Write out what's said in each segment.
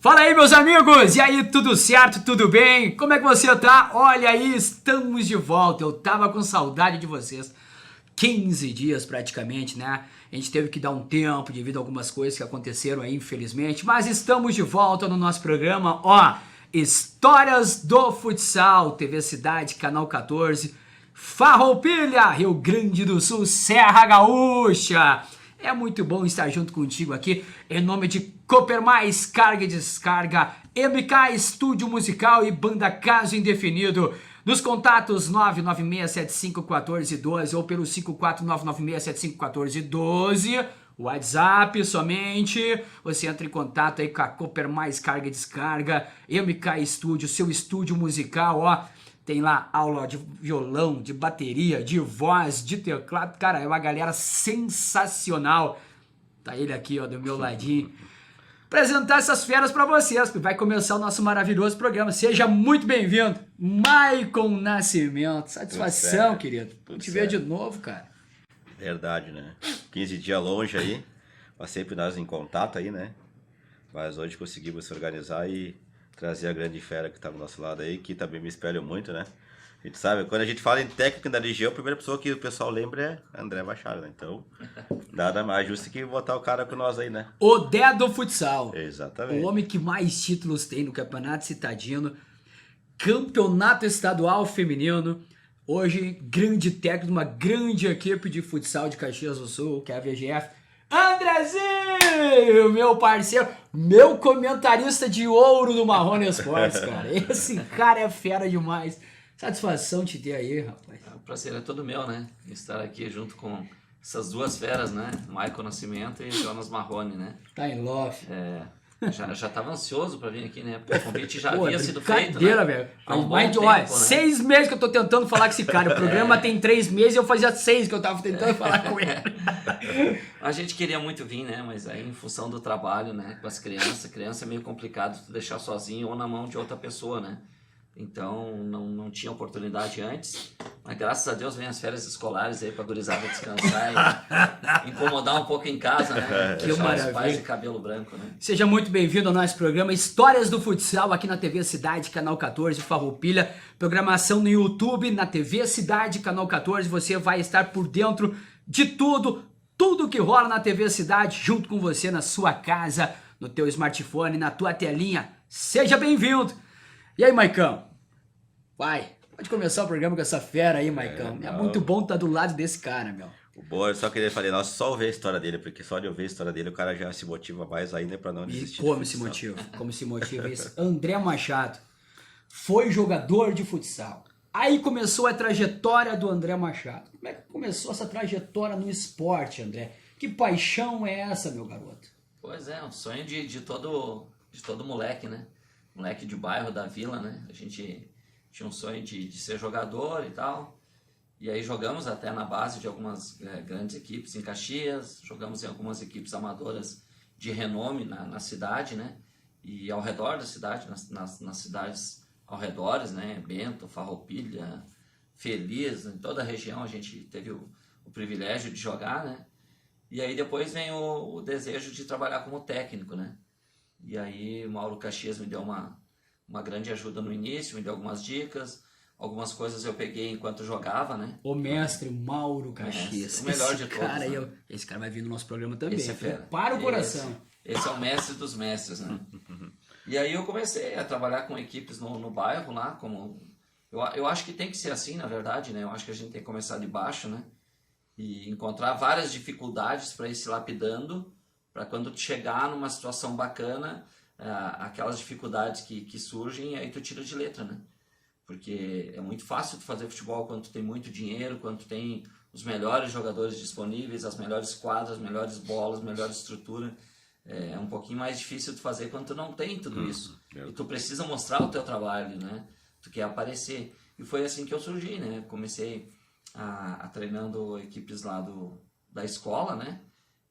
Fala aí, meus amigos! E aí, tudo certo? Tudo bem? Como é que você tá? Olha aí, estamos de volta. Eu tava com saudade de vocês. 15 dias praticamente, né? A gente teve que dar um tempo devido a algumas coisas que aconteceram aí, infelizmente. Mas estamos de volta no nosso programa, ó. Histórias do Futsal, TV Cidade, Canal 14, Farroupilha, Rio Grande do Sul, Serra Gaúcha. É muito bom estar junto contigo aqui, em nome de Cooper Mais, Carga e Descarga, MK Estúdio Musical e Banda Caso Indefinido. Nos contatos 996751412 ou pelo 54996751412, WhatsApp somente. Você entra em contato aí com a Cooper Mais, Carga e Descarga, MK Estúdio, seu estúdio musical, ó. Tem lá aula de violão, de bateria, de voz, de teclado. Cara, é uma galera sensacional. Tá ele aqui, ó, do meu ladinho. Apresentar essas feras pra vocês, que vai começar o nosso maravilhoso programa. Seja muito bem-vindo, Maicon Nascimento. Satisfação, querido. Te ver de novo, cara. Verdade, né? 15 dias longe aí, mas sempre nós em contato aí, né? Mas hoje conseguimos se organizar e trazer a grande fera que tá do nosso lado aí, que também me espelha muito, né? A gente sabe, quando a gente fala em técnico da região, a primeira pessoa que o pessoal lembra é André Machado, né? Então, nada mais justo que botar o cara com nós aí, né? O Dé do Futsal. Exatamente. O homem que mais títulos tem no Campeonato Citadino, Campeonato Estadual Feminino. Hoje, grande técnico de uma grande equipe de futsal de Caxias do Sul, que é a VGF. Andrezinho, meu parceiro, meu comentarista de ouro do Marrone Esportes, cara. Esse cara é fera demais. Satisfação te ter aí, rapaz. O prazer é todo meu, né? Estar aqui junto com essas duas feras, né? Maicon Nascimento e Jonas Marrone, né? Tá em love. Já tava ansioso pra vir aqui, né? Porque o convite já havia sido feito, né? Velho. Há um bom tempo, né? 6 meses que eu tô tentando falar com esse cara. O programa tem 3 meses e eu fazia 6 que eu tava tentando falar com ele. A gente queria muito vir, né? Mas aí em função do trabalho, né? Com as crianças, criança é meio complicado tu deixar sozinho ou na mão de outra pessoa, né? Então não tinha oportunidade antes, mas graças a Deus vem as férias escolares aí pra gurizada descansar e incomodar um pouco em casa, né? Que deixar maravilha. os pais de cabelo branco, né? Seja muito bem-vindo ao nosso programa Histórias do Futsal aqui na TV Cidade, Canal 14, Farroupilha. Programação no YouTube, na TV Cidade, Canal 14. Você vai estar por dentro de tudo que rola na TV Cidade, junto com você na sua casa, no teu smartphone, na tua telinha. Seja bem-vindo! E aí, Maicão? Vai, pode começar o programa com essa fera aí, Maicão. É muito bom estar do lado desse cara, meu. O bom, eu só queria falar, nós só ouvir a história dele, porque só de ouvir a história dele o cara já se motiva mais ainda pra não desistir. E como se motiva isso? André Machado foi jogador de futsal. Aí começou a trajetória do André Machado. Como é que começou essa trajetória no esporte, André? Que paixão é essa, meu garoto? Pois é, um sonho de todo moleque, né? Moleque de bairro, da vila, né? A gente tinha um sonho de ser jogador e tal. E aí jogamos até na base de algumas grandes equipes em Caxias, jogamos em algumas equipes amadoras de renome na cidade, né? E ao redor da cidade, nas cidades ao redor, né? Bento, Farroupilha, Feliz, em toda a região a gente teve o privilégio de jogar, né? E aí depois vem o desejo de trabalhar como técnico, né? E aí o Mauro Caxias me deu uma grande ajuda no início, me deu algumas dicas, algumas coisas eu peguei enquanto jogava, né? O mestre Mauro Caxias. O melhor de todos. Né? Esse cara vai vir no nosso programa também. Esse é fera. Para o coração. Esse é o mestre dos mestres, né? E aí eu comecei a trabalhar com equipes no bairro lá, como... Eu acho que tem que ser assim, na verdade, né? Eu acho que a gente tem que começar de baixo, né? E encontrar várias dificuldades para ir se lapidando, para quando tu chegar numa situação bacana, aquelas dificuldades que surgem, aí tu tira de letra, né? Porque é muito fácil tu fazer futebol quando tu tem muito dinheiro, quando tu tem os melhores jogadores disponíveis, as melhores quadras, as melhores bolas, melhor estrutura. É um pouquinho mais difícil tu fazer quando tu não tem tudo isso. E tu precisa mostrar o teu trabalho, né? Tu quer aparecer. E foi assim que eu surgi, né? Comecei a treinando equipes lá da escola, né?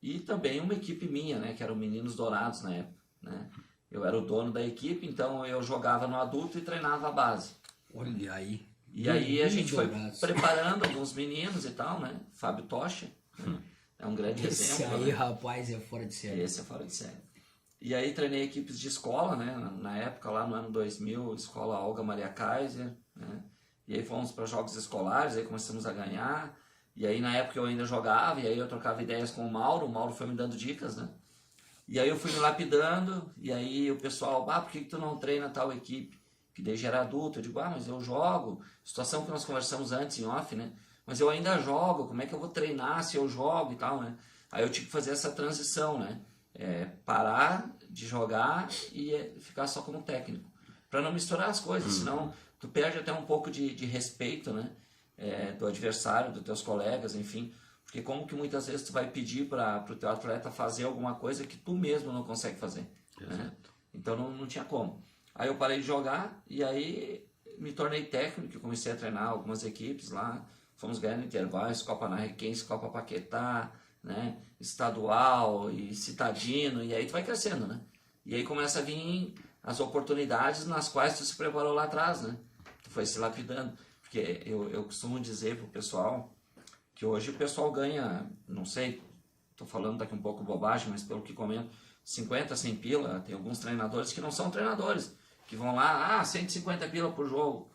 E também uma equipe minha, né? Que era o Meninos Dourados na época, né? Eu era o dono da equipe, então eu jogava no adulto e treinava a base. Olha aí. E aí a gente foi preparando alguns meninos e tal, né? Fábio Tocha, né? É um grande exemplo. Esse aí, né? Rapaz, é fora de série. Esse é fora de série. E aí treinei equipes de escola, né? Na época, lá no ano 2000, escola Olga Maria Kaiser, né? E aí fomos para jogos escolares, aí começamos a ganhar. E aí na época eu ainda jogava, e aí eu trocava ideias com o Mauro foi me dando dicas, né? E aí eu fui me lapidando, e aí o pessoal, por que tu não treina tal equipe? Que daí já era adulto, eu digo, mas eu jogo. Situação que nós conversamos antes em off, né? Mas eu ainda jogo, como é que eu vou treinar se eu jogo e tal, né? Aí eu tive que fazer essa transição, né? Parar de jogar e ficar só como técnico, para não misturar as coisas, senão tu perde até um pouco de respeito, né? Do adversário, dos teus colegas, enfim, porque como que muitas vezes tu vai pedir para o teu atleta fazer alguma coisa que tu mesmo não consegue fazer, né? Então não tinha como. Aí eu parei de jogar e aí me tornei técnico, comecei a treinar algumas equipes lá, fomos ganhando intervalos, Copa Narrequense, Copa Paquetá, né, estadual e citadino, e aí tu vai crescendo, né? E aí começa a vir as oportunidades nas quais tu se preparou lá atrás, né? Tu foi se lapidando. Porque eu costumo dizer pro pessoal que hoje o pessoal ganha, não sei, tô falando daqui um pouco bobagem, mas pelo que comento, 50, 100 pila, tem alguns treinadores que não são treinadores, que vão lá, 150 pila por jogo,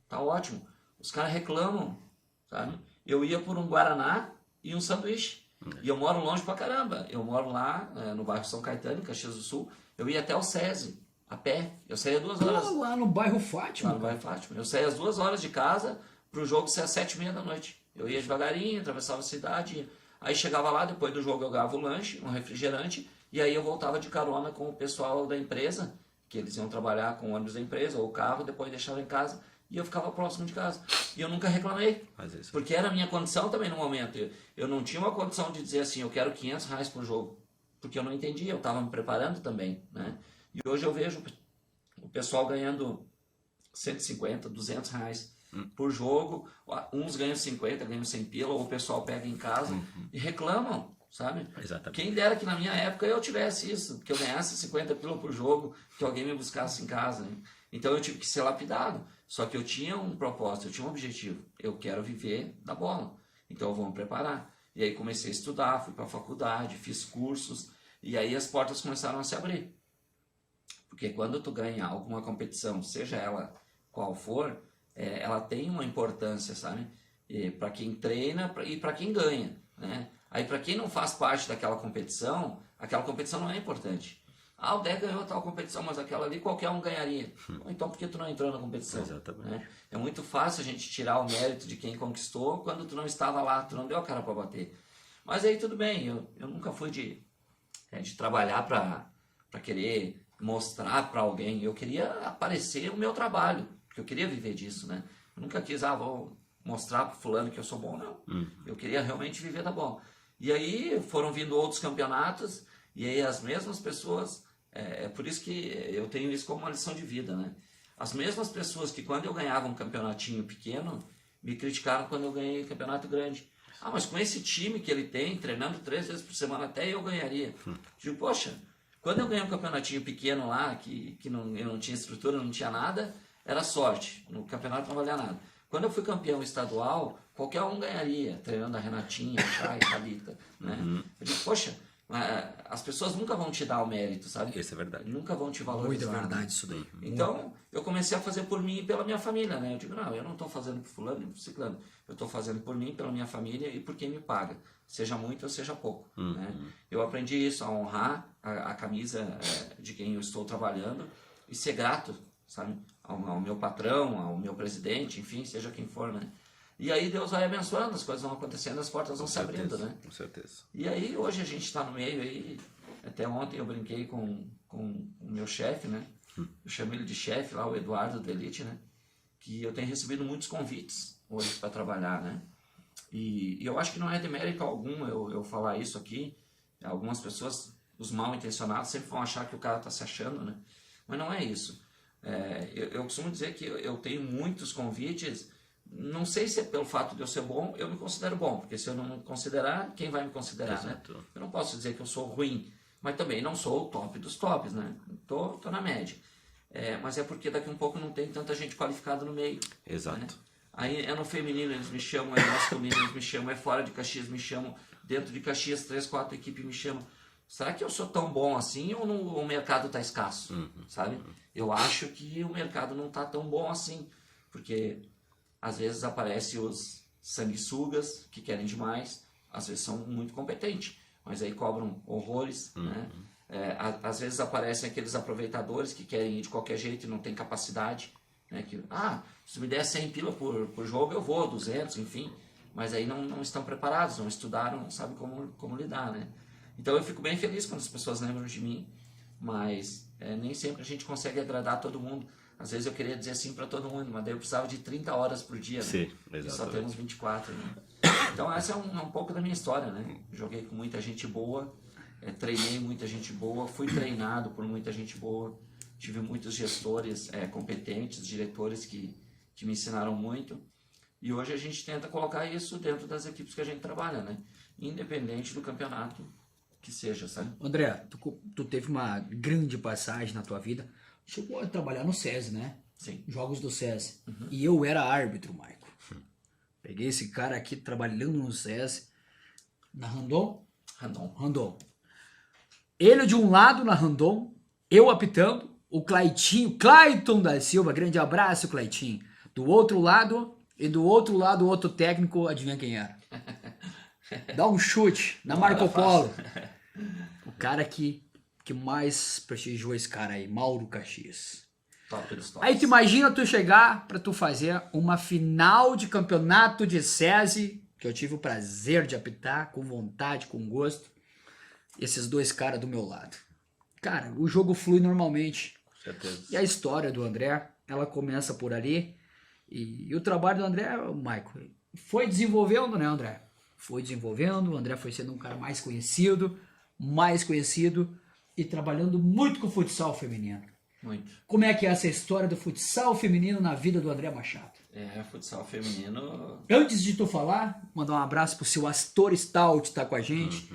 tá ótimo. Os caras reclamam, sabe? Eu ia por um Guaraná e um sanduíche. E eu moro longe pra caramba. Eu moro lá no bairro São Caetano, em Caxias do Sul. Eu ia até o SESI, a pé. Eu saía 2 horas. Lá no bairro Fátima. Lá no bairro Fátima. Eu saía às 2 horas de casa pro jogo ser às 7h30 da noite. Eu ia devagarinho, atravessava a cidade. Aí chegava lá, depois do jogo eu ganhava um lanche, um refrigerante. E aí eu voltava de carona com o pessoal da empresa, que eles iam trabalhar com o ônibus da empresa ou o carro, depois deixava em casa. E eu ficava próximo de casa. E eu nunca reclamei. Porque era a minha condição também no momento. Eu não tinha uma condição de dizer assim, eu quero R$500 por jogo. Porque eu não entendia, eu estava me preparando também, né? E hoje eu vejo o pessoal ganhando 150, R$200 por jogo. Uns ganham 50, ganham 100 pila, ou o pessoal pega em casa e reclamam, sabe? Exatamente. Quem dera que na minha época eu tivesse isso, que eu ganhasse 50 pila por jogo, que alguém me buscasse em casa, né? Então eu tive que ser lapidado. Só que eu tinha um propósito, eu tinha um objetivo. Eu quero viver da bola. Então eu vou me preparar. E aí comecei a estudar, fui para a faculdade, fiz cursos. E aí as portas começaram a se abrir. Porque quando tu ganha alguma competição, seja ela qual for, ela tem uma importância, sabe? Para quem treina e para quem ganha, né? Aí para quem não faz parte daquela competição não é importante. O Dé ganhou tal competição, mas aquela ali qualquer um ganharia. Então por que tu não entrou na competição? Exatamente. Né? É muito fácil a gente tirar o mérito de quem conquistou quando tu não estava lá, tu não deu a cara para bater. Mas aí tudo bem, eu nunca fui de trabalhar para querer mostrar para alguém. Eu queria aparecer o meu trabalho, porque eu queria viver disso, né? Eu nunca quis, vou mostrar para fulano que eu sou bom, não. Eu queria realmente viver da bola. E aí foram vindo outros campeonatos, e aí as mesmas pessoas... É por isso que eu tenho isso como uma lição de vida, né? As mesmas pessoas que quando eu ganhava um campeonatinho pequeno, me criticaram quando eu ganhei um campeonato grande. Mas com esse time que ele tem, treinando 3 vezes por semana, até eu ganharia. Digo, poxa, quando eu ganhei um campeonatinho pequeno lá, que eu não tinha estrutura, não tinha nada, era sorte. No campeonato não valia nada. Quando eu fui campeão estadual, qualquer um ganharia, treinando a Renatinha, a Chay, a Thalita, né? Eu digo, poxa, as pessoas nunca vão te dar o mérito, sabe? Isso é verdade. Nunca vão te valorizar. Muito verdade isso daí. Então, eu comecei a fazer por mim e pela minha família, né? Eu digo, não, eu não estou fazendo por fulano e por ciclano. Eu estou fazendo por mim, pela minha família e por quem me paga. Seja muito ou seja pouco, né? Eu aprendi isso, a honrar a camisa de quem eu estou trabalhando e ser grato, sabe? Ao meu patrão, ao meu presidente, enfim, seja quem for, né? E aí Deus vai abençoando, as coisas vão acontecendo, as portas vão se abrindo, né? Com certeza. E aí hoje a gente está no meio aí, até ontem eu brinquei com o meu chefe, né? Eu chamo ele de chefe lá, o Eduardo da Elite, né? Que eu tenho recebido muitos convites hoje para trabalhar, né? E eu acho que não é de mérito algum eu falar isso aqui. Algumas pessoas, os mal intencionados, sempre vão achar que o cara está se achando, né? Mas não é isso. Eu costumo dizer que eu tenho muitos convites. Não sei se é pelo fato de eu ser bom, eu me considero bom, porque se eu não me considerar, quem vai me considerar, né? Eu não posso dizer que eu sou ruim, mas também não sou o top dos tops, né? Tô na média. Mas é porque daqui a um pouco não tem tanta gente qualificada no meio. Exato. Né? Aí no feminino eles me chamam, no masculino eles me chamam, fora de Caxias me chamam, dentro de Caxias 3, 4 equipes me chamam. será que eu sou tão bom assim ou o mercado está escasso, sabe? Eu acho que o mercado não está tão bom assim, porque às vezes aparecem os sanguessugas que querem demais, às vezes são muito competentes, mas aí cobram horrores, né? Às vezes aparecem aqueles aproveitadores que querem ir de qualquer jeito e não tem capacidade, né? Que, se me der 100 pila por jogo eu vou, 200, enfim, mas aí não estão preparados, não estudaram, não sabem como lidar, né? Então eu fico bem feliz quando as pessoas lembram de mim, mas nem sempre a gente consegue agradar todo mundo. Às vezes eu queria dizer sim para todo mundo, mas daí eu precisava de 30 horas por dia, né? Sim, E só exatamente. temos 24, né? Então essa é um pouco da minha história, né? Joguei com muita gente boa, treinei muita gente boa, fui treinado por muita gente boa, tive muitos gestores competentes, diretores que me ensinaram muito, e hoje a gente tenta colocar isso dentro das equipes que a gente trabalha, né? Independente do campeonato que seja, sabe? André, tu teve uma grande passagem na tua vida. Chegou a trabalhar no SESI, né? Sim. Jogos do SESI. E eu era árbitro, Maico. Peguei esse cara aqui trabalhando no SESI, na Randon. Ele de um lado na Randon, eu apitando, o Clayton da Silva, grande abraço, Clayton. Do outro lado, e do outro lado, o outro técnico, adivinha quem era? Dá um chute na Marco Polo. O cara que mais prestigiou esse cara aí, Mauro Caxias. Top dos tops. Aí tu imagina tu chegar pra tu fazer uma final de campeonato de SESI, que eu tive o prazer de apitar, com vontade, com gosto, esses dois caras do meu lado. Cara, o jogo flui normalmente. Com certeza. E a história do André, ela começa por ali. E o trabalho do André, Michael, foi desenvolvendo, né, André? Foi desenvolvendo, o André foi sendo um cara mais conhecido e trabalhando muito com o futsal feminino. Muito. Como é que é essa história do futsal feminino na vida do André Machado? Futsal feminino... Antes de tu falar, mandar um abraço pro seu Astor Stout, tá com a gente.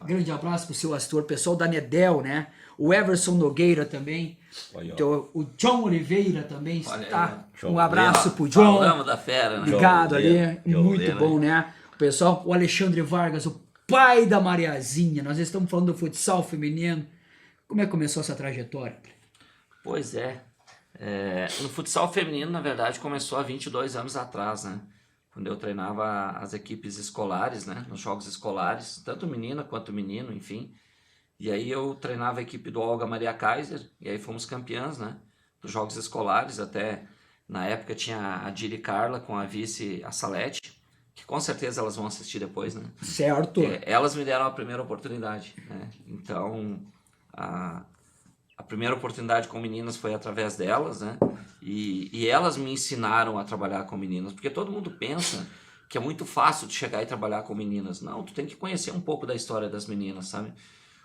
Grande abraço pro seu Astor, pessoal da Nedel, né? O Everson Nogueira também. Olha, ó. Então, o John Oliveira também Olha está. aí, Um abraço pro John. Falamos da fera, né? Ligado John ali. Lê, John Muito Lê, bom, né? O pessoal, o Alexandre Vargas, o pai da Mariazinha. Nós estamos falando do futsal feminino. Como é que começou essa trajetória? Pois é. No futsal feminino, na verdade, começou há 22 anos atrás, né? Quando eu treinava as equipes escolares, né? Nos jogos escolares, tanto menina quanto menino, enfim. E aí eu treinava a equipe do Olga Maria Kaiser, e aí fomos campeãs, né? Dos jogos escolares, até na época tinha a Diri Carla com a vice, a Salete, que com certeza elas vão assistir depois, né? Certo. Elas me deram a primeira oportunidade, né? Então, a primeira oportunidade com meninas foi através delas, né? E elas me ensinaram a trabalhar com meninas, porque todo mundo pensa que é muito fácil de chegar e trabalhar com meninas. Não, tu tem que conhecer um pouco da história das meninas, sabe?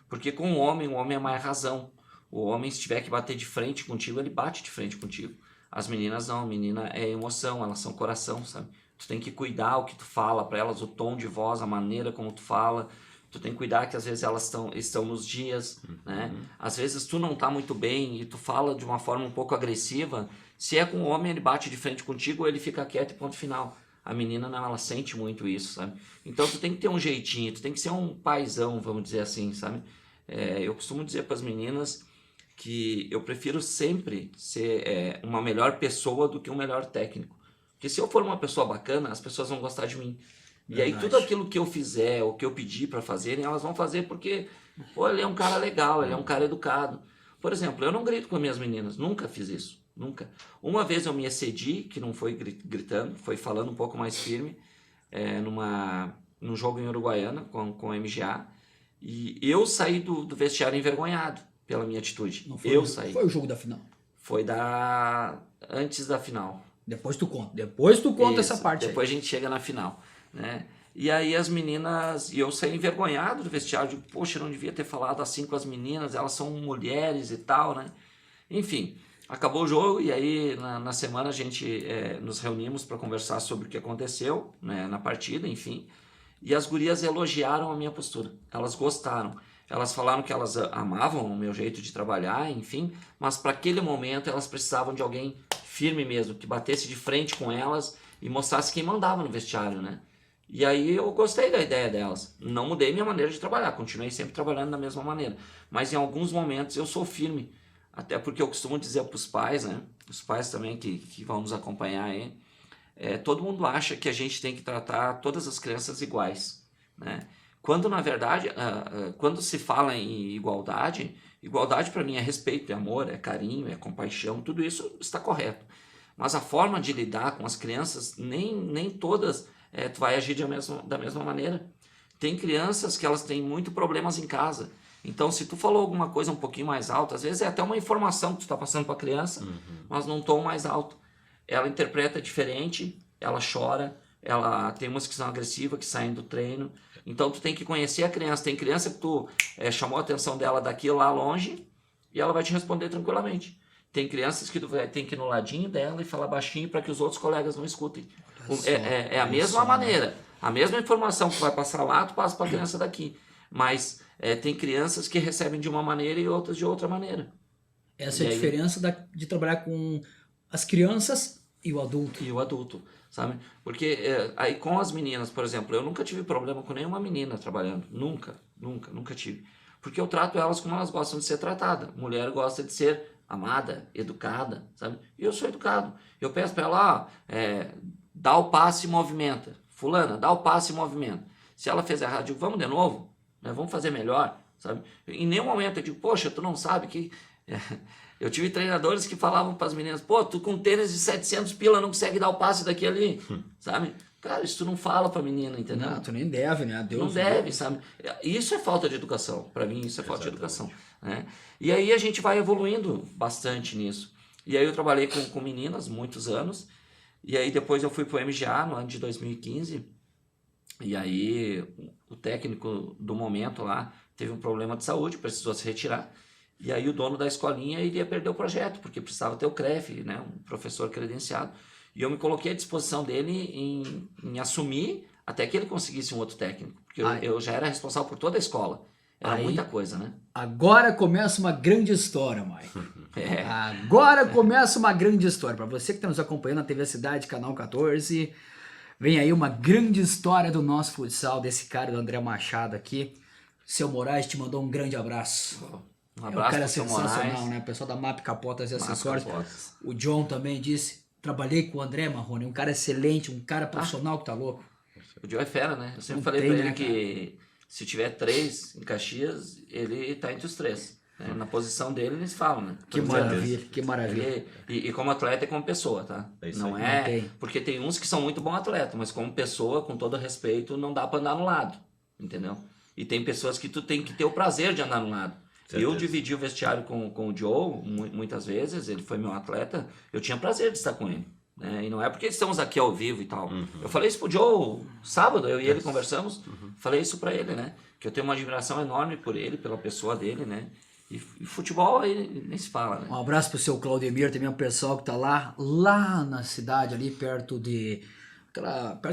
Porque com o homem é mais razão. O homem, se tiver que bater de frente contigo, ele bate de frente contigo. As meninas não, a menina é emoção, elas são coração, sabe? Tu tem que cuidar o que tu fala para elas, o tom de voz, a maneira como tu fala. Tu tem que cuidar que às vezes elas estão nos dias, né? Às vezes tu não tá muito bem e tu fala de uma forma um pouco agressiva. Se é com o homem, ele bate de frente contigo ou ele fica quieto e ponto final. A menina não, ela sente muito isso, sabe? Então tu tem que ter um jeitinho, tu tem que ser um paizão, vamos dizer assim, sabe? Eu costumo dizer para as meninas que eu prefiro sempre ser uma melhor pessoa do que um melhor técnico. Porque se eu for uma pessoa bacana, as pessoas vão gostar de mim. E aí tudo aquilo que eu fizer, o que eu pedir para fazerem, elas vão fazer porque, pô, ele é um cara legal, ele é um cara educado. Por exemplo, eu não grito com as minhas meninas, nunca fiz isso, nunca. Uma vez eu me excedi, que não foi gritando, foi falando um pouco mais firme, num jogo em Uruguaiana com a MGA, e eu saí do vestiário envergonhado pela minha atitude. Saí. Foi o jogo da final. Foi antes da final. Depois tu conta essa parte depois aí. a gente chega na final, né? E aí as meninas, e eu saí envergonhado do vestiário, digo, poxa, eu não devia ter falado assim com as meninas, elas são mulheres e tal, né? Enfim, acabou o jogo e aí na semana a gente nos reunimos para conversar sobre o que aconteceu, né, na partida, enfim. E as gurias elogiaram a minha postura, elas gostaram. Elas falaram que elas amavam o meu jeito de trabalhar, enfim, mas para aquele momento elas precisavam de alguém firme mesmo, que batesse de frente com elas e mostrasse quem mandava no vestiário, né? E aí eu gostei da ideia delas. Não mudei minha maneira de trabalhar, continuei sempre trabalhando da mesma maneira. Mas em alguns momentos eu sou firme. Até porque eu costumo dizer para os pais, né? Os pais também que vão nos acompanhar aí. Todo mundo acha que a gente tem que tratar todas as crianças iguais, né? Quando na verdade, quando se fala em igualdade, igualdade para mim é respeito, é amor, é carinho, é compaixão, tudo isso está correto. Mas a forma de lidar com as crianças, nem todas tu vai agir da mesma maneira. Tem crianças que elas têm muito problemas em casa. Então, se tu falou alguma coisa um pouquinho mais alto, às vezes é até uma informação que tu está passando para a criança, mas num tom mais alto. Ela interpreta diferente, ela chora, ela tem umas que são agressivas, que saem do treino. Então, tu tem que conhecer a criança. Tem criança que tu chamou a atenção dela daqui lá longe e ela vai te responder tranquilamente. Tem crianças que tu tem que ir no ladinho dela e falar baixinho para que os outros colegas não escutem. É a mesma maneira. A mesma informação que tu vai passar lá, tu passa para a criança daqui. Mas tem crianças que recebem de uma maneira e outras de outra maneira. Essa é a diferença de trabalhar com as crianças e o adulto. E o adulto, sabe? Porque aí com as meninas, por exemplo, eu nunca tive problema com nenhuma menina trabalhando. Nunca tive. Porque eu trato elas como elas gostam de ser tratadas. Mulher gosta de ser amada, educada, sabe? E eu sou educado. Eu peço para ela, dá o passe e movimenta. Fulana, dá o passe e movimenta. Se ela fez errado, eu digo, vamos de novo? Vamos fazer melhor, sabe? Em nenhum momento eu digo, poxa, tu não sabe que... Eu tive treinadores que falavam para as meninas, pô, tu com tênis de 700 pila não consegue dar o passe daqui ali, sabe? Cara, isso tu não fala pra menina, entendeu? Não, tu nem deve, né? Deus não deve, sabe? Isso é falta de educação. Para mim, isso é falta de educação. Né? E aí a gente vai evoluindo bastante nisso. E aí eu trabalhei com meninas muitos anos. E aí depois eu fui pro MGA no ano de 2015. E aí o técnico do momento lá teve um problema de saúde, precisou se retirar. E aí o dono da escolinha iria perder o projeto, porque precisava ter o CREF, né? Um professor credenciado. E eu me coloquei à disposição dele em assumir até que ele conseguisse um outro técnico. Porque eu já era responsável por toda a escola. Era muita coisa, né? Agora começa uma grande história, Mike. Agora começa uma grande história. Para você que está nos acompanhando na TV Cidade, Canal 14, vem aí uma grande história do nosso futsal, desse cara, do André Machado aqui. Seu Moraes te mandou um grande abraço. Um abraço, o cara é pro seu sensacional, Moraes. né? O pessoal da MAP Capotas e Acessórios. Capotas. O John também disse, trabalhei com o André Marrone, um cara excelente, um cara profissional que tá louco. O Joe é fera, né? Eu sempre Não falei tem, pra ele né, que se tiver 3 em Caxias, ele tá entre os 3. Né? Na posição dele, eles falam, né? Que maravilha, que maravilha. E como atleta e como pessoa, tá? Não é... Não tem. Porque tem uns que são muito bons atletas, mas como pessoa, com todo respeito, não dá pra andar no lado, entendeu? E tem pessoas que tu tem que ter o prazer de andar no lado. Certeza. Eu dividi o vestiário com o Joe muitas vezes, ele foi meu atleta, eu tinha prazer de estar com ele. Né? E não é porque estamos aqui ao vivo e tal. Eu falei isso pro Joe sábado, eu e ele conversamos, falei isso pra ele, né? Que eu tenho uma admiração enorme por ele, pela pessoa dele, né? E futebol aí nem se fala, né? Um abraço pro seu Claudemir, também o pessoal que tá lá na cidade, ali perto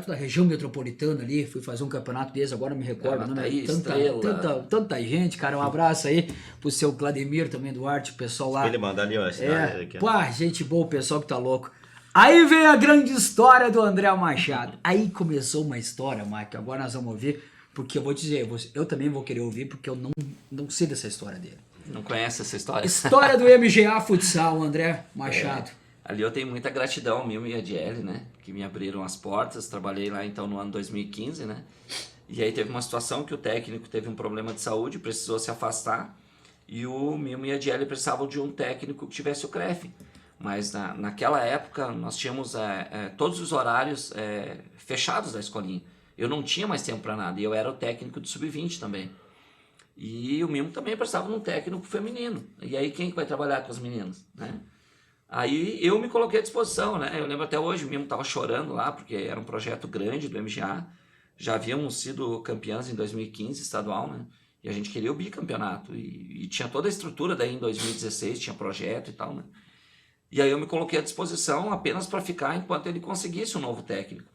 da região metropolitana ali, fui fazer um campeonato deles, agora me recordo, não é? Tanta gente, cara, um abraço aí pro seu Vladimir também, Duarte, o pessoal lá. Ele manda ali, ó, a cidade aqui. Pá, gente boa, o pessoal que tá louco. Aí vem a grande história do André Machado. Aí começou uma história, Mike, agora nós vamos ouvir, porque eu vou dizer, eu também vou querer ouvir, porque eu não sei dessa história dele. Não conhece essa história? História do MGA Futsal, André Machado. Ali eu tenho muita gratidão ao Mimo e a Diele, né? Que me abriram as portas. Trabalhei lá então no ano 2015, né? E aí teve uma situação que o técnico teve um problema de saúde, precisou se afastar. E o Mimo e a Diele precisavam de um técnico que tivesse o CREF. Mas naquela época nós tínhamos todos os horários fechados da escolinha. Eu não tinha mais tempo para nada. E eu era o técnico do Sub-20 também. E o Mimo também precisava de um técnico feminino. E aí quem que vai trabalhar com as meninas, né? Aí eu me coloquei à disposição, né? Eu lembro até hoje, o Mimo estava chorando lá, porque era um projeto grande do MGA. Já havíamos sido campeãs em 2015, estadual, né? E a gente queria o bicampeonato. E tinha toda a estrutura daí em 2016, tinha projeto e tal, né? E aí eu me coloquei à disposição apenas para ficar enquanto ele conseguisse um novo técnico.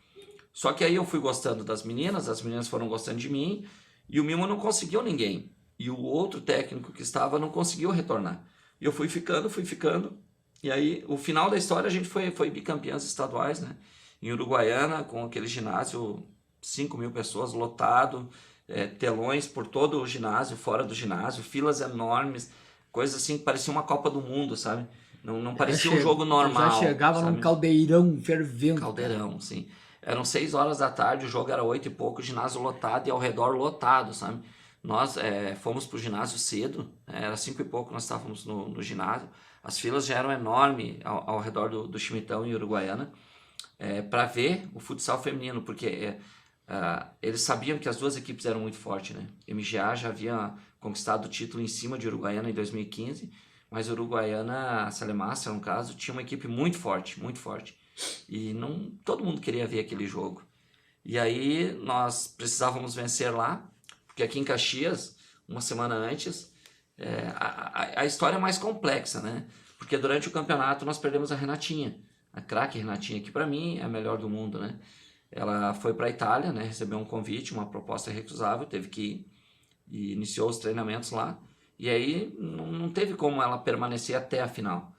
Só que aí eu fui gostando das meninas, as meninas foram gostando de mim, e o Mimo não conseguiu ninguém. E o outro técnico que estava não conseguiu retornar. E eu fui ficando. E aí, o final da história, a gente foi bicampeãs estaduais, né? Em Uruguaiana, com aquele ginásio 5.000 pessoas, lotado, telões por todo o ginásio, fora do ginásio, filas enormes, coisas assim que parecia uma Copa do Mundo, sabe? Não parecia um jogo normal. Já chegava sabe? num caldeirão fervendo. Caldeirão, sim. Eram 6 horas da tarde, o jogo era 8 e pouco, o ginásio lotado e ao redor lotado, sabe? Nós fomos pro ginásio cedo, era 5 e pouco, nós estávamos no ginásio. As filas já eram enormes ao redor do Chimitão e Uruguaiana para ver o futsal feminino, porque eles sabiam que as duas equipes eram muito fortes, né? MGA já havia conquistado o título em cima de Uruguaiana em 2015, mas Uruguaiana, a Salemássia, no caso, tinha uma equipe muito forte, muito forte. E não todo mundo queria ver aquele jogo. E aí nós precisávamos vencer lá, porque aqui em Caxias, uma semana antes, a história é mais complexa, né? Porque durante o campeonato nós perdemos a Renatinha, a craque Renatinha, que para mim é a melhor do mundo, né? Ela foi para a Itália, né? Recebeu um convite, uma proposta irrecusável, teve que ir e iniciou os treinamentos lá. E aí não teve como ela permanecer até a final.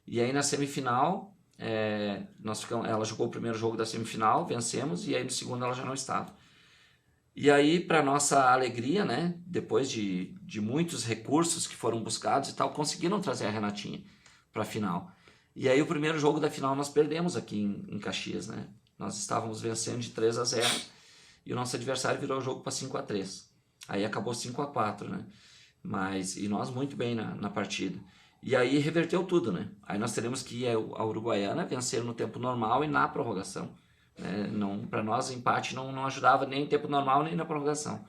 E aí na semifinal, ela jogou o primeiro jogo da semifinal, vencemos, e aí no segundo ela já não estava. E aí, para nossa alegria, né, depois de muitos recursos que foram buscados e tal, conseguiram trazer a Renatinha para a final. E aí o primeiro jogo da final nós perdemos aqui em Caxias, né? Nós estávamos vencendo de 3-0 e o nosso adversário virou o jogo para 5-3. Aí acabou 5-4, né? E nós muito bem na partida. E aí reverteu tudo, né? Aí nós teremos que ir a Uruguaiana, vencer no tempo normal e na prorrogação. Para nós o empate não ajudava nem em tempo normal nem na prorrogação.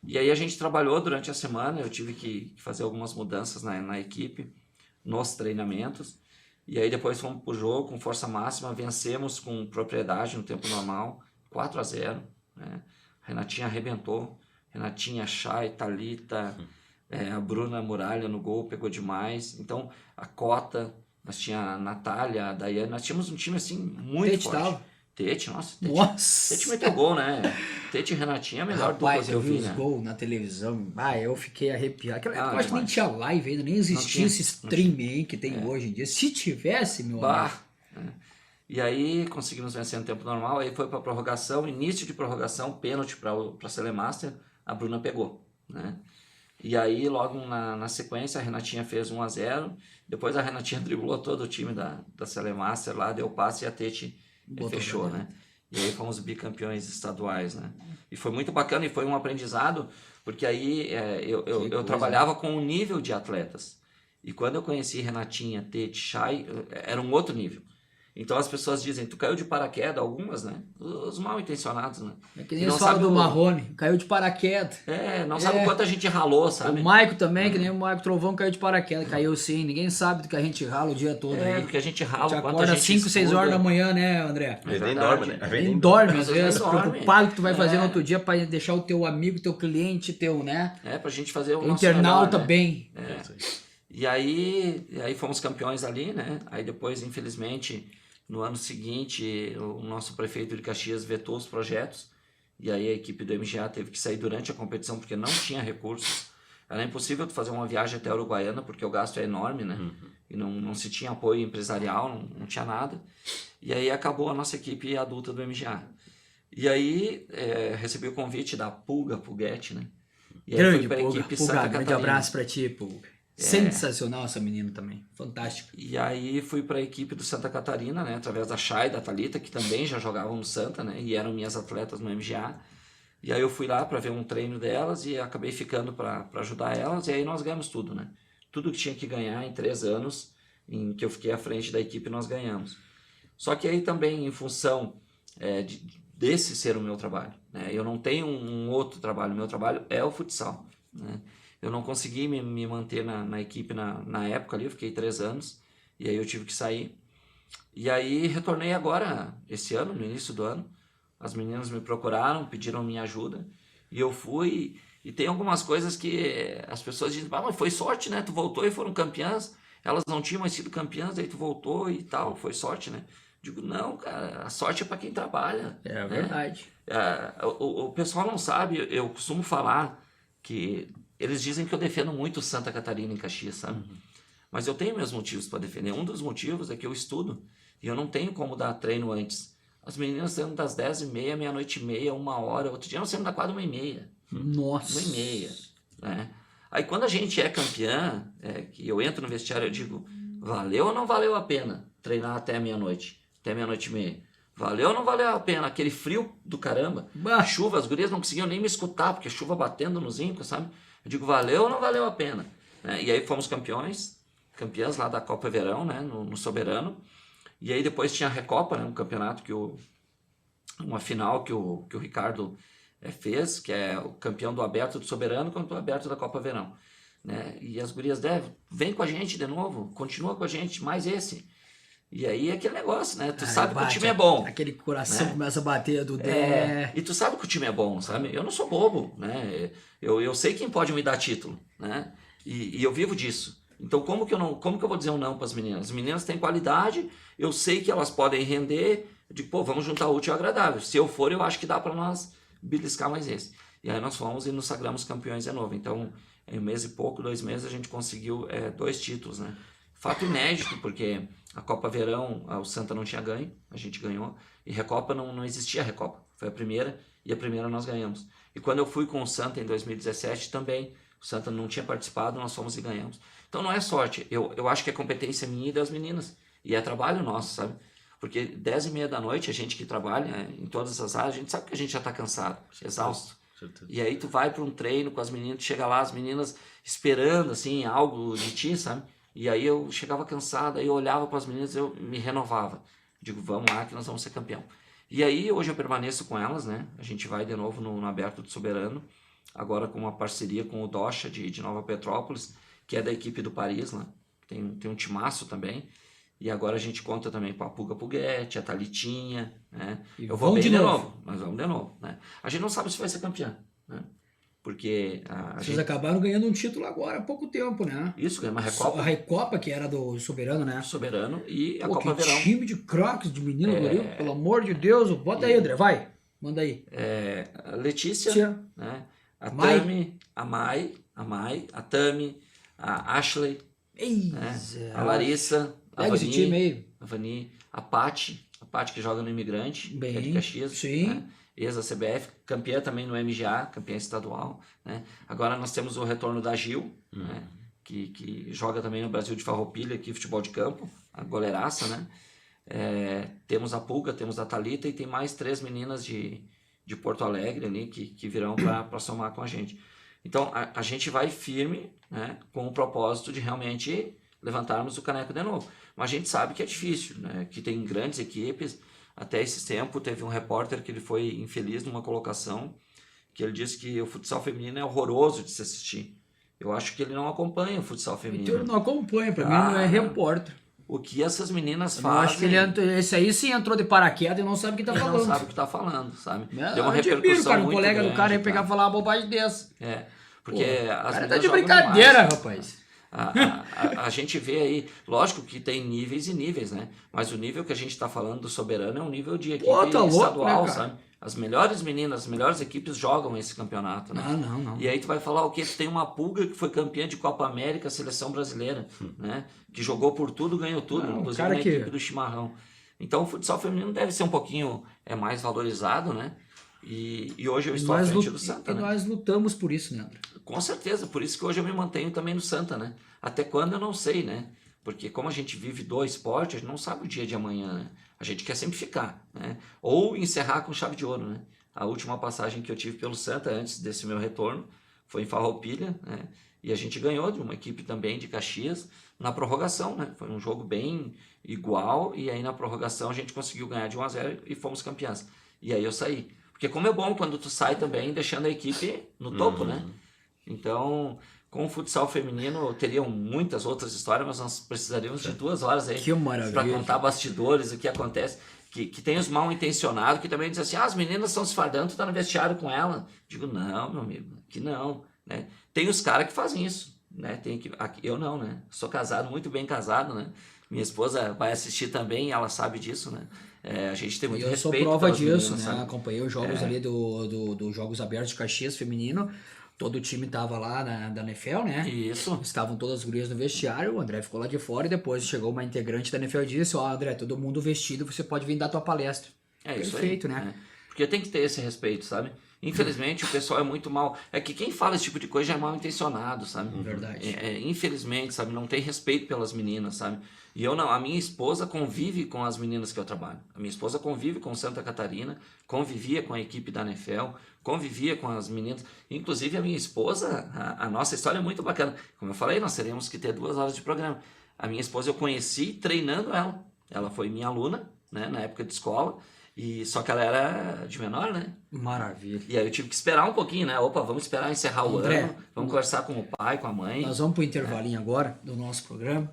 E aí a gente trabalhou durante a semana, eu tive que fazer algumas mudanças na equipe, nos treinamentos, e aí depois fomos pro jogo com força máxima, vencemos com propriedade no tempo normal, 4-0, né? Renatinha arrebentou, Renatinha, Chay, Thalita, a Bruna Muralha no gol, pegou demais, então a Cota, nós tínhamos a Natália, a Daiane, nós tínhamos um time assim muito forte. Tete, nossa. Tete meteu gol, né? Tete e Renatinha é a melhor dupla que eu vi, né? Os gols na televisão, eu fiquei arrepiado. Eu acho que nem tinha live ainda, nem existia esse stream aí que tem hoje em dia. Se tivesse, meu amigo. E aí conseguimos vencer no tempo normal, aí foi pra prorrogação, início de prorrogação, pênalti pra Celemaster, a Bruna pegou, né? E aí logo na sequência a Renatinha fez 1-0, depois a Renatinha driblou todo o time da Celemaster lá, deu passe e a Tete fechou, né? E aí fomos bicampeões estaduais, né? E foi muito bacana e foi um aprendizado, porque aí eu trabalhava com um nível de atletas. E quando eu conheci Renatinha, Tete, Chay, era um outro nível. Então as pessoas dizem, tu caiu de paraquedas, algumas, né? Os mal intencionados, né? É que nem eles falam do Marrone, caiu de paraquedas. Não sabe o quanto a gente ralou, sabe? O Maico também, que nem o Maico Trovão, caiu de paraquedas. Caiu sim, ninguém sabe do que a gente rala o dia todo aí. Porque a gente rala o quanto a gente 5, 6 horas da manhã, né, André? Ele nem dorme, né? Nem dorme, às vezes, preocupado que tu vai fazer no outro dia pra deixar o teu amigo, teu cliente, né? Pra gente fazer o internauta melhor, né? Bem. E aí fomos campeões ali, né? Aí depois, infelizmente, no ano seguinte, o nosso prefeito de Caxias vetou os projetos, e aí a equipe do MGA teve que sair durante a competição porque não tinha recursos. Era impossível tu fazer uma viagem até a Uruguaiana porque o gasto é enorme, né? E não se tinha apoio empresarial, não tinha nada. E aí acabou a nossa equipe adulta do MGA. E aí recebi o convite da Pulguete, né? E aí grande fui pra Pulga, equipe Santa Catarina. Grande abraço pra ti, Pulga. Sensacional essa menina também, fantástica. E aí fui para a equipe do Santa Catarina, né, através da Chay, da Thalita, que também já jogavam no Santa, né, e eram minhas atletas no MGA. E aí eu fui lá para ver um treino delas e acabei ficando para ajudar elas, e aí nós ganhamos tudo, né? Tudo que tinha que ganhar em 3 anos, em que eu fiquei à frente da equipe, nós ganhamos. Só que aí também, em função desse ser o meu trabalho, né, eu não tenho um outro trabalho, o meu trabalho é o futsal, né? Eu não consegui me manter na equipe na época ali, eu fiquei 3 anos, e aí eu tive que sair. E aí retornei agora, esse ano, no início do ano. As meninas me procuraram, pediram minha ajuda, e eu fui. E tem algumas coisas que as pessoas dizem, mas foi sorte, né? Tu voltou e foram campeãs, elas não tinham mais sido campeãs, aí tu voltou e tal, foi sorte, né? Digo, não, cara, a sorte é para quem trabalha. É verdade. O pessoal não sabe, eu costumo falar que eles dizem que eu defendo muito Santa Catarina em Caxias, sabe? Mas eu tenho meus motivos para defender. Um dos motivos é que eu estudo e eu não tenho como dar treino antes. As meninas saíram das 10h30, meia-noite e meia, 1h, outro dia nós saímos da quadra 1h30. Nossa. 1h30, né? Aí quando a gente é campeã, que eu entro no vestiário, eu digo, valeu ou não valeu a pena treinar até meia-noite, até meia-noite e meia? Valeu ou não valeu a pena? Aquele frio do caramba, a chuva, as gurias não conseguiam nem me escutar, porque a chuva batendo nos incos, sabe? Eu digo, valeu ou não valeu a pena? Né? E aí fomos campeãs lá da Copa Verão, né? no Soberano, e aí depois tinha a Recopa, né? Um campeonato uma final que o Ricardo fez, que é o campeão do Aberto do Soberano contra o Aberto da Copa Verão, né? E as gurias vem com a gente de novo, continua com a gente, mais esse. E aí é aquele negócio, né? Tu sabe que o time é bom. Aquele coração, né? Começa a bater do E tu sabe que o time é bom, sabe? Eu não sou bobo, né? Eu sei quem pode me dar título, né? E eu vivo disso. Então como que eu vou dizer um não para as meninas? As meninas têm qualidade, eu sei que elas podem render, eu digo, pô, vamos juntar o útil ao agradável. Se eu for, eu acho que dá para nós beliscar mais esse. E aí nós fomos e nos sagramos campeões de novo. Então, em 1 mês e pouco, 2 meses, a gente conseguiu 2 títulos, né? Fato inédito, porque a Copa Verão, o Santa não tinha ganho, a gente ganhou. E Recopa não existia Recopa. Foi a primeira, e a primeira nós ganhamos. E quando eu fui com o Santa em 2017 também, o Santa não tinha participado, nós fomos e ganhamos. Então não é sorte, eu acho que é competência minha e das meninas. E é trabalho nosso, sabe? Porque 10h30 da noite, a gente que trabalha em todas essas áreas, a gente sabe que a gente já está cansado, exausto. E aí tu vai para um treino com as meninas, tu chega lá, as meninas esperando assim, algo de ti, sabe? E aí eu chegava cansado, aí eu olhava para as meninas e eu me renovava. Digo, vamos lá que nós vamos ser campeão. E aí hoje eu permaneço com elas, né? A gente vai de novo no Aberto do Soberano, agora com uma parceria com o Docha de Nova Petrópolis, que é da equipe do Paris, né? Tem um timaço também. E agora a gente conta também com a Puga Puguete, a Thalitinha, né? Eu vou bem de novo, nós vamos de novo, né? A gente não sabe se vai ser campeão, né? Porque vocês acabaram ganhando um título agora há pouco tempo, né? Isso, ganhou uma Recopa. A Recopa, que era do Soberano, né? Soberano e a Copa Verão. Time de craques, de menino, pelo amor de Deus. Bota aí, André, vai. Manda aí. A Letícia, né? A Tami, a Mai, a Tami, a Ashley, né? A Larissa, Pega esse time aí. A Vani, a Paty que joga no Imigrante, que é de Caxias. Sim. Né? Ex-CBF, campeã também no MGA, campeã estadual. Né? Agora nós temos o retorno da Gil, né? que joga também no Brasil de Farroupilha, aqui futebol de campo, a goleiraça, né? Temos a Pulga, temos a Thalita e tem mais 3 meninas de Porto Alegre ali que virão para somar com a gente. Então a gente vai firme, né? Com o propósito de realmente levantarmos o caneco de novo. Mas a gente sabe que é difícil, né? Que tem grandes equipes. Até esse tempo teve um repórter que ele foi infeliz numa colocação, que ele disse que o futsal feminino é horroroso de se assistir. Eu acho que ele não acompanha o futsal feminino. Então, eu não acompanho, para mim não é repórter. O que essas meninas fazem... Eu acho que esse aí sim entrou de paraquedas e não sabe o que está falando. Não sabe o que está falando, sabe? Deu uma repercussão cara, muito colega grande, do cara ia pegar e falar uma bobagem dessa. Porque as cara tá de brincadeira, rapaz. A gente vê aí, lógico que tem níveis e níveis, né? Mas o nível que a gente está falando do Soberano é um nível de equipe estadual, sabe? As melhores meninas, as melhores equipes jogam esse campeonato, né? Não. E aí tu vai falar o quê? Tu tem uma Pulga que foi campeã de Copa América, seleção brasileira, né? Que jogou por tudo, ganhou tudo, inclusive na equipe do Chimarrão. Então o futsal feminino deve ser um pouquinho mais valorizado, né? E hoje eu estou à frente do Santa, e né? nós lutamos por isso, né, André? Com certeza, por isso que hoje eu me mantenho também no Santa, né? Até quando eu não sei, né? Porque como a gente vive do esporte, a gente não sabe o dia de amanhã, né? A gente quer sempre ficar, né? Ou encerrar com chave de ouro, né? A última passagem que eu tive pelo Santa antes desse meu retorno foi em Farroupilha, né? E a gente ganhou de uma equipe também de Caxias na prorrogação, né? Foi um jogo bem igual e aí na prorrogação a gente conseguiu ganhar de 1-0 e fomos campeãs. E aí eu saí. Porque como é bom quando tu sai também deixando a equipe no topo, né? Então, com o futsal feminino, teriam muitas outras histórias, mas nós precisaríamos de 2 horas aí para contar bastidores, o que acontece. Que tem os mal intencionados que também dizem assim, as meninas estão se fardando, tu tá no vestiário com ela. Digo, não, meu amigo, que não. Né? Tem os caras que fazem isso. Né? Eu não, né? Sou casado, muito bem casado, né? Minha esposa vai assistir também, ela sabe disso, né? A gente tem muito respeito. Eu sou prova disso, né? Acompanhei os jogos ali dos Jogos Abertos de Caxias feminino. Todo o time tava lá da NFL, né? Isso. Estavam todas as gurias no vestiário, o André ficou lá de fora e depois chegou uma integrante da NFL e disse, André, todo mundo vestido, você pode vir dar tua palestra. É isso Perfeito, aí, né? Porque tem que ter esse respeito, sabe? Infelizmente o pessoal é muito mal. É que quem fala esse tipo de coisa já é mal intencionado, sabe? Verdade. Infelizmente, sabe? Não tem respeito pelas meninas, sabe? E eu não. A minha esposa convive com as meninas que eu trabalho. A minha esposa convive com Santa Catarina, convivia com a equipe da NFL, convivia com as meninas. Inclusive a minha esposa, a nossa história é muito bacana. Como eu falei, nós teríamos que ter 2 horas de programa. A minha esposa eu conheci treinando ela. Ela foi minha aluna, né? Na época de escola. E só que ela era de menor, né? Maravilha. E aí eu tive que esperar um pouquinho, né? Opa, vamos esperar encerrar o André, ano, vamos conversar com o pai, com a mãe. Nós vamos pro intervalinho agora do nosso programa.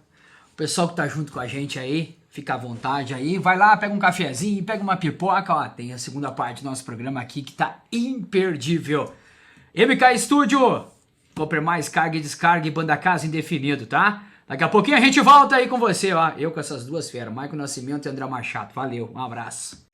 O pessoal que tá junto com a gente aí, fica à vontade aí. Vai lá, pega um cafezinho, pega uma pipoca. Ó, tem a segunda parte do nosso programa aqui que tá imperdível. MK Studio, compre mais, carga e descarga e banda casa indefinido, tá? Daqui a pouquinho a gente volta aí com você, ó. Eu com essas duas feras, Maicon Nascimento e André Machado. Valeu, um abraço.